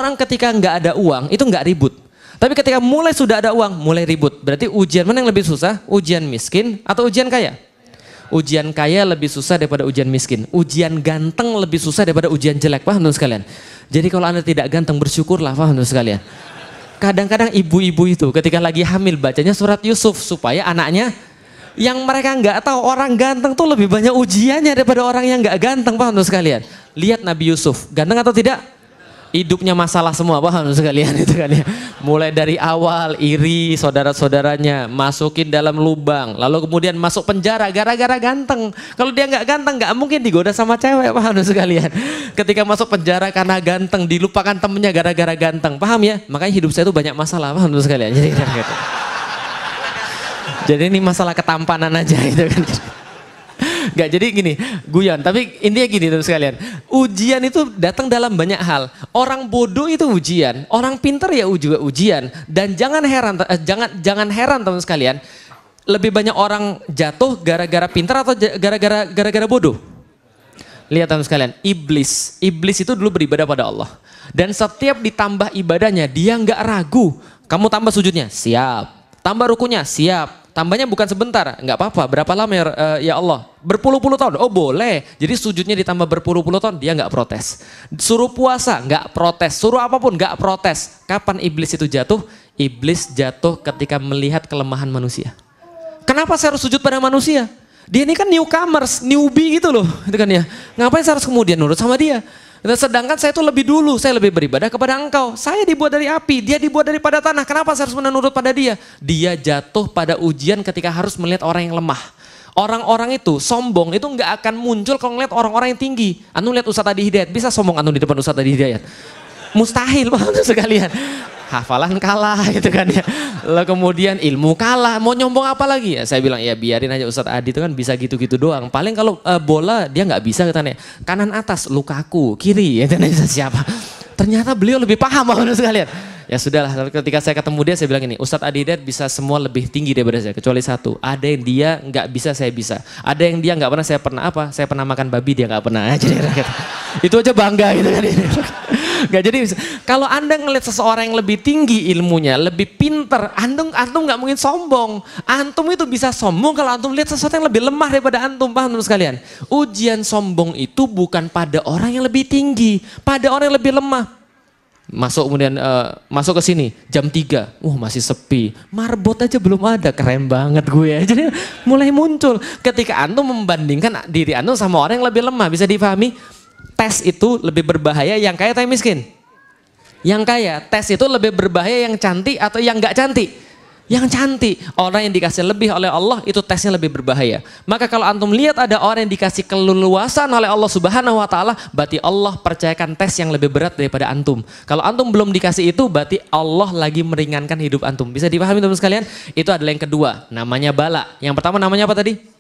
Orang ketika nggak ada uang itu nggak ribut. Tapi ketika mulai sudah ada uang, mulai ribut. Berarti ujian mana yang lebih susah? Ujian miskin atau ujian kaya? Ujian kaya lebih susah daripada ujian miskin. Ujian ganteng lebih susah daripada ujian jelek. Paham teman sekalian? Jadi kalau Anda tidak ganteng, bersyukurlah, paham teman sekalian? Kadang-kadang ibu-ibu itu ketika lagi hamil bacanya surat Yusuf supaya anaknya, yang mereka nggak tahu orang ganteng tuh lebih banyak ujiannya daripada orang yang nggak ganteng, paham teman sekalian? Lihat Nabi Yusuf, ganteng atau tidak? Hidupnya masalah semua, paham sekalian itu kan ya. Mulai dari awal iri saudara-saudaranya, masukin dalam lubang, lalu kemudian masuk penjara gara-gara ganteng. Kalau dia nggak ganteng nggak mungkin digoda sama cewek, paham sekalian. Ketika masuk penjara karena ganteng, dilupakan temennya gara-gara ganteng, paham ya? Makanya hidup saya itu banyak masalah, paham sekalian. Jadi gitu. Jadi ini masalah ketampanan aja itu kan. Enggak, jadi gini, guyon. Tapi intinya gini teman sekalian. Ujian itu datang dalam banyak hal. Orang bodoh itu ujian, orang pintar ya juga ujian. Dan jangan heran teman sekalian. Lebih banyak orang jatuh gara-gara pintar atau gara-gara bodoh? Lihat teman sekalian, iblis itu dulu beribadah pada Allah. Dan setiap ditambah ibadahnya, dia nggak ragu. Kamu tambah sujudnya, siap. Tambah rukunya, siap. Tambahnya bukan sebentar, nggak apa-apa. Berapa lama ya Allah? Berpuluh-puluh tahun. Oh boleh. Jadi sujudnya ditambah berpuluh-puluh tahun, dia nggak protes. Suruh puasa, nggak protes. Suruh apapun, nggak protes. Kapan iblis itu jatuh? Iblis jatuh ketika melihat kelemahan manusia. Kenapa saya harus sujud pada manusia? Dia ini kan newcomers, newbie gitu loh, itu kan ya. Ngapain saya harus kemudian nurut sama dia? Sedangkan saya itu lebih dulu, saya lebih beribadah kepada engkau. Saya dibuat dari api, dia dibuat daripada tanah. Kenapa saya harus menurut pada dia? Dia jatuh pada ujian ketika harus melihat orang yang lemah. Orang-orang itu sombong itu nggak akan muncul kalau ngeliat orang-orang yang tinggi. Anu lihat Ustadz Adi Hidayat, bisa sombong anu di depan Ustadz Adi Hidayat? Mustahil banget sekalian. Hafalan kalah gitu kan ya. Lalu kemudian ilmu kalah, mau nyombong apa lagi ya? Saya bilang ya biarin aja Ustadz Adi itu kan bisa gitu-gitu doang. Paling kalau bola dia nggak bisa katanya. Kanan atas Lukaku, kiri ya siapa? Ternyata beliau lebih paham banget sekalian. Ya sudahlah, ketika saya ketemu dia saya bilang ini, Ustadz Adi Hidayat bisa semua lebih tinggi daripada saya kecuali satu. Ada yang dia nggak bisa, saya bisa. Ada yang dia nggak pernah, saya pernah apa? Saya pernah makan babi, dia nggak pernah. Jadi itu aja bangga gitu kan. Gak, jadi kalau Anda ngelihat seseorang yang lebih tinggi ilmunya, lebih pinter, antum nggak mungkin sombong. Antum itu bisa sombong kalau antum lihat sesuatu yang lebih lemah daripada antum, paham teman sekalian? Ujian sombong itu bukan pada orang yang lebih tinggi, pada orang yang lebih lemah. Masuk kemudian masuk ke sini jam 3, masih sepi, marbot aja belum ada, keren banget gue. Jadi mulai muncul ketika antum membandingkan diri antum sama orang yang lebih lemah. Bisa dipahami? Tes itu lebih berbahaya yang kaya atau yang miskin? Yang kaya. Tes itu lebih berbahaya yang cantik atau yang nggak cantik? Yang cantik. Orang yang dikasih lebih oleh Allah itu tesnya lebih berbahaya. Maka kalau antum lihat ada orang yang dikasih keleluasan oleh Allah Subhanahu wa taala, berarti Allah percayakan tes yang lebih berat daripada antum. Kalau antum belum dikasih itu, berarti Allah lagi meringankan hidup antum. Bisa dipahami teman sekalian? Itu adalah yang kedua, namanya bala. Yang pertama namanya apa tadi?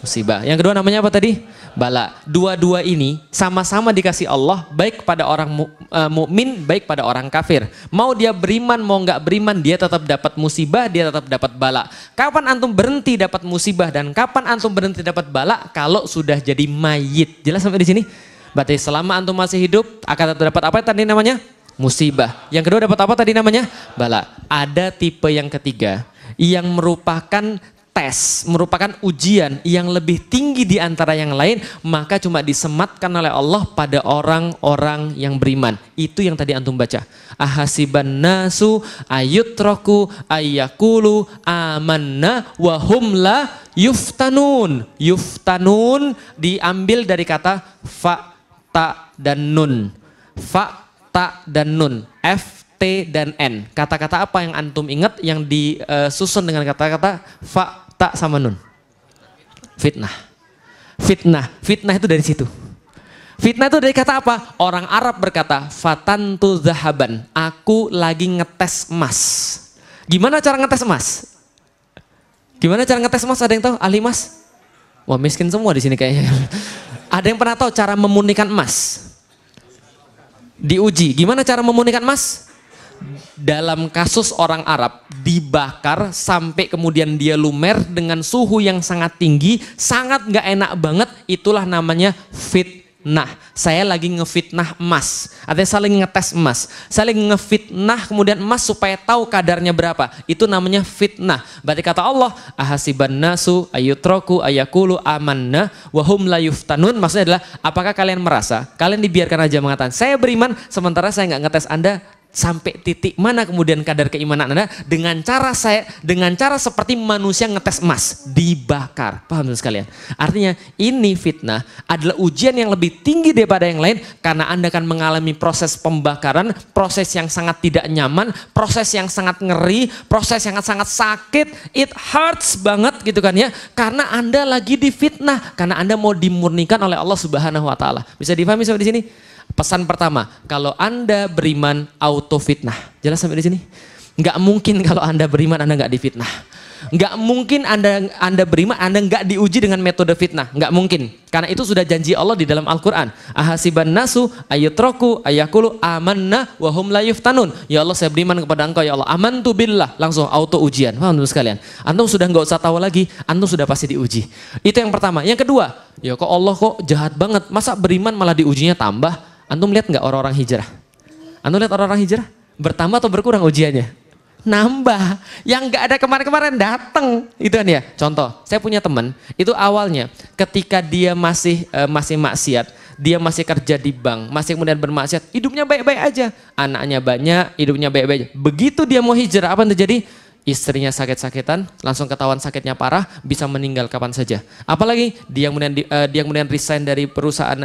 Musibah. Yang kedua namanya apa tadi? Bala. Dua-dua ini sama-sama dikasih Allah, baik pada orang mukmin, baik pada orang kafir. Mau dia beriman, mau nggak beriman, dia tetap dapat musibah, dia tetap dapat bala. Kapan antum berhenti dapat musibah dan kapan antum berhenti dapat bala? Kalau sudah jadi mayit. Jelas sampai di sini? Berarti selama antum masih hidup akan dapat apa tadi namanya? Musibah. Yang kedua dapat apa tadi namanya? Bala. Ada tipe yang ketiga yang merupakan tes, merupakan ujian yang lebih tinggi di antara yang lain, maka cuma disematkan oleh Allah pada orang-orang yang beriman. Itu yang tadi antum baca. Ahasiban nasu ayutraku ayyakulu amanna wa hum la yuftanun. Yuftanun diambil dari kata fa, ta, dan nun. Fa, ta, dan nun. F, T, dan N. Kata-kata apa yang antum ingat yang disusun dengan kata-kata fa, tak sama nun? Fitnah. Fitnah itu dari situ. Fitnah itu dari kata apa? Orang Arab berkata, fatantu zahaban. Aku lagi ngetes emas. Gimana cara ngetes emas? Gimana cara ngetes emas? Ada yang tahu? Ahli emas? Wah, miskin semua di sini kayaknya. Ada yang pernah tahu cara memurnikan emas? Diuji. Gimana cara memurnikan emas? Dalam kasus orang Arab dibakar sampai kemudian dia lumer dengan suhu yang sangat tinggi, sangat nggak enak banget. Itulah namanya Nah, saya lagi ngefitnah emas. Artinya saling ngetes emas. Saling ngefitnah kemudian emas supaya tahu kadarnya berapa. Itu namanya fitnah. Berarti kata Allah, ahasiban nasu ayutroku ayakulu amanna wahum la yuftanun. Maksudnya adalah, apakah kalian merasa kalian dibiarkan aja mengatakan saya beriman sementara saya nggak ngetes Anda sampai titik mana kemudian kadar keimanan Anda dengan cara seperti manusia ngetes emas, dibakar. Paham sekalian? Artinya ini fitnah adalah ujian yang lebih tinggi daripada yang lain karena Anda akan mengalami proses pembakaran, proses yang sangat tidak nyaman, proses yang sangat ngeri, proses yang sangat sakit, it hurts banget gitu kan ya, karena Anda lagi difitnah, karena Anda mau dimurnikan oleh Allah Subhanahu wa taala. Bisa dipahami sampai di sini? Pesan pertama, kalau Anda beriman auto fitnah. Jelas sampai di sini? Nggak mungkin kalau Anda beriman Anda nggak difitnah. Nggak mungkin Anda beriman Anda nggak diuji dengan metode fitnah. Nggak mungkin. Karena itu sudah janji Allah di dalam Al-Quran. Ahasiban nasu ayutroku ayakulu amanna wahum la yuftanun. Ya Allah saya beriman kepada Engkau ya Allah. Amantu billah. Langsung auto ujian. Paham sekalian? Antum sudah nggak usah tahu lagi. Antum sudah pasti diuji. Itu yang pertama. Yang kedua, ya kok Allah kok jahat banget. Masa beriman malah diujinya tambah? Antum lihat nggak orang-orang hijrah? Antum lihat orang-orang hijrah? Bertambah atau berkurang ujiannya? Nambah. Yang nggak ada kemarin-kemarin datang. Itu kan ya. Contoh, saya punya teman, itu awalnya ketika dia masih maksiat, dia masih kerja di bank, masih kemudian bermaksiat, hidupnya baik-baik aja. Anaknya banyak, hidupnya baik-baik aja. Begitu dia mau hijrah, apa yang terjadi? Istrinya sakit-sakitan, langsung ketahuan sakitnya parah, bisa meninggal kapan saja. Apalagi dia kemudian resign dari perusahaan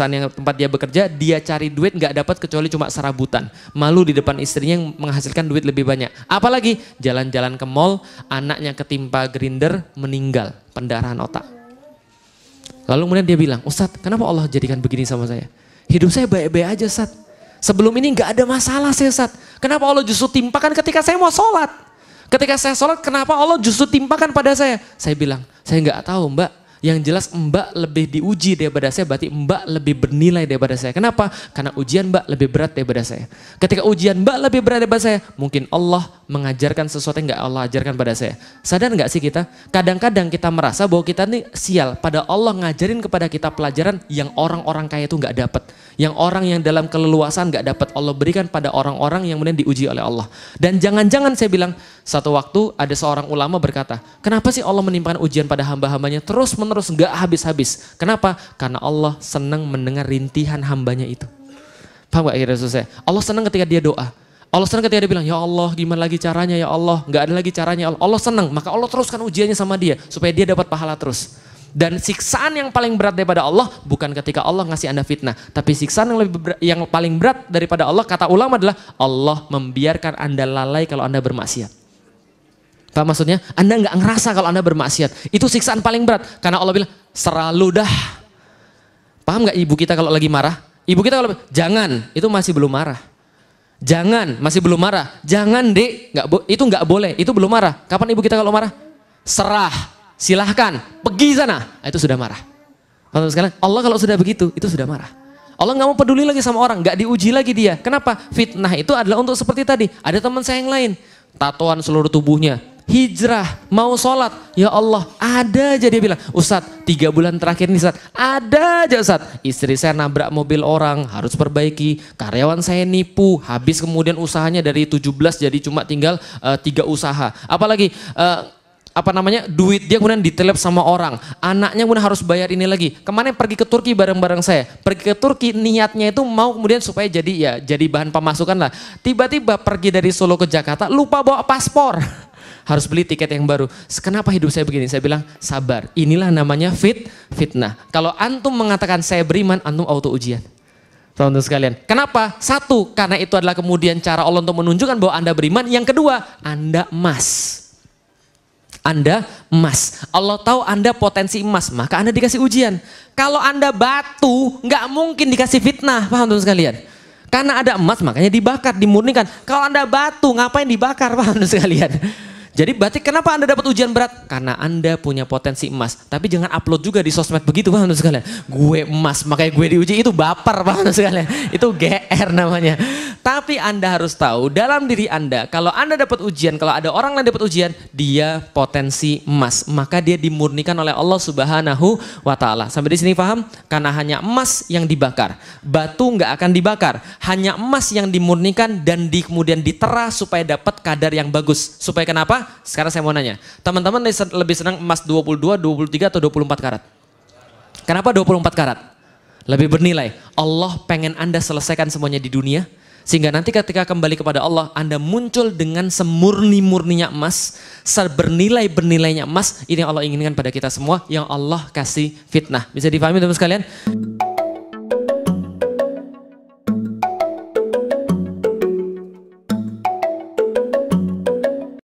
yang tempat dia bekerja, dia cari duit nggak dapat kecuali cuma serabutan. Malu di depan istrinya yang menghasilkan duit lebih banyak. Apalagi jalan-jalan ke mall, anaknya ketimpa grinder, meninggal, pendarahan otak. Lalu kemudian dia bilang, Ustadz, kenapa Allah jadikan begini sama saya? Hidup saya baik-baik aja, Ustadz. Sebelum ini nggak ada masalah saya, Ustadz. Kenapa Allah justru timpakan ketika saya mau sholat? Ketika saya sholat, kenapa Allah justru timpakan pada saya? Saya bilang, saya nggak tahu Mbak. Yang jelas Mbak lebih diuji daripada saya, berarti Mbak lebih bernilai daripada saya. Kenapa? Karena ujian Mbak lebih berat daripada saya. Ketika ujian Mbak lebih berat daripada saya, mungkin Allah mengajarkan sesuatu yang nggak Allah ajarkan pada saya. Sadar nggak sih kita? Kadang-kadang kita merasa bahwa kita ini sial, pada Allah ngajarin kepada kita pelajaran yang orang-orang kaya itu nggak dapat. Yang orang yang dalam keleluasan nggak dapat, Allah berikan pada orang-orang yang kemudian diuji oleh Allah. Dan jangan-jangan saya bilang, satu waktu ada seorang ulama berkata, kenapa sih Allah menimpakan ujian pada hamba-hambanya terus-menerus nggak habis-habis? Kenapa? Karena Allah senang mendengar rintihan hambanya itu. Paham gak kira saya? Allah senang ketika dia doa. Allah senang ketika dia bilang, ya Allah gimana lagi caranya ya Allah, nggak ada lagi caranya ya Allah. Allah senang, maka Allah teruskan ujiannya sama dia supaya dia dapat pahala terus. Dan siksaan yang paling berat daripada Allah bukan ketika Allah ngasih Anda fitnah, tapi siksaan yang paling berat daripada Allah, kata ulama, adalah Allah membiarkan Anda lalai kalau Anda bermaksiat. Paham maksudnya? Anda nggak ngerasa kalau Anda bermaksiat. Itu siksaan paling berat. Karena Allah bilang, seralu dah. Paham nggak ibu kita kalau lagi marah? Ibu kita kalau jangan, itu masih belum marah. Jangan, masih belum marah. Jangan dek, itu nggak boleh, itu belum marah. Kapan ibu kita kalau marah? Serah. Silahkan, pergi sana. Itu sudah marah. Allah kalau sudah begitu, itu sudah marah. Allah nggak mau peduli lagi sama orang, nggak diuji lagi dia. Kenapa? Fitnah itu adalah untuk seperti tadi. Ada teman saya yang lain, tatoan seluruh tubuhnya, hijrah, mau sholat. Ya Allah, ada aja dia bilang, Ustadz 3 bulan terakhir ini Ustadz, ada aja Ustadz. Istri saya nabrak mobil orang, harus perbaiki. Karyawan saya nipu, habis kemudian usahanya dari 17 jadi cuma tinggal 3 usaha. Apalagi duit dia kemudian ditelep sama orang, anaknya kemudian harus bayar ini lagi. Kemarin pergi ke Turki bareng-bareng saya, pergi ke Turki niatnya itu mau kemudian supaya jadi bahan pemasukan lah. Tiba-tiba pergi dari Solo ke Jakarta, lupa bawa paspor, harus beli tiket yang baru. Kenapa hidup saya begini? Saya bilang sabar, inilah namanya fitnah. Kalau antum mengatakan saya beriman, antum auto ujian. Teman-teman sekalian, kenapa? Satu, karena itu adalah kemudian cara Allah untuk menunjukkan bahwa Anda beriman. Yang kedua, Anda emas. Anda emas. Allah tahu Anda potensi emas, maka Anda dikasih ujian. Kalau Anda batu, nggak mungkin dikasih fitnah, paham teman sekalian? Karena ada emas, makanya dibakar, dimurnikan. Kalau Anda batu, ngapain dibakar, paham teman sekalian? Jadi berarti kenapa Anda dapat ujian berat? Karena Anda punya potensi emas. Tapi jangan upload juga di sosmed begitu, paham sekalian. Gue emas, makanya gue diuji, itu baper, paham sekalian. Itu GR namanya. Tapi Anda harus tahu dalam diri Anda, kalau Anda dapat ujian, kalau ada orang lain dapat ujian, dia potensi emas. Maka dia dimurnikan oleh Allah Subhanahu wa Ta'ala. Sampai di sini paham? Karena hanya emas yang dibakar. Batu nggak akan dibakar. Hanya emas yang dimurnikan dan kemudian ditera supaya dapat kadar yang bagus. Supaya kenapa? Sekarang saya mau nanya. Teman-teman lebih senang emas 22, 23 atau 24 karat? Kenapa 24 karat? Lebih bernilai. Allah pengen Anda selesaikan semuanya di dunia. Sehingga nanti ketika kembali kepada Allah, Anda muncul dengan semurni-murninya emas, sebernilai-bernilainya emas. Ini yang Allah inginkan pada kita semua, yang Allah kasih fitnah. Bisa dipahami teman-teman sekalian?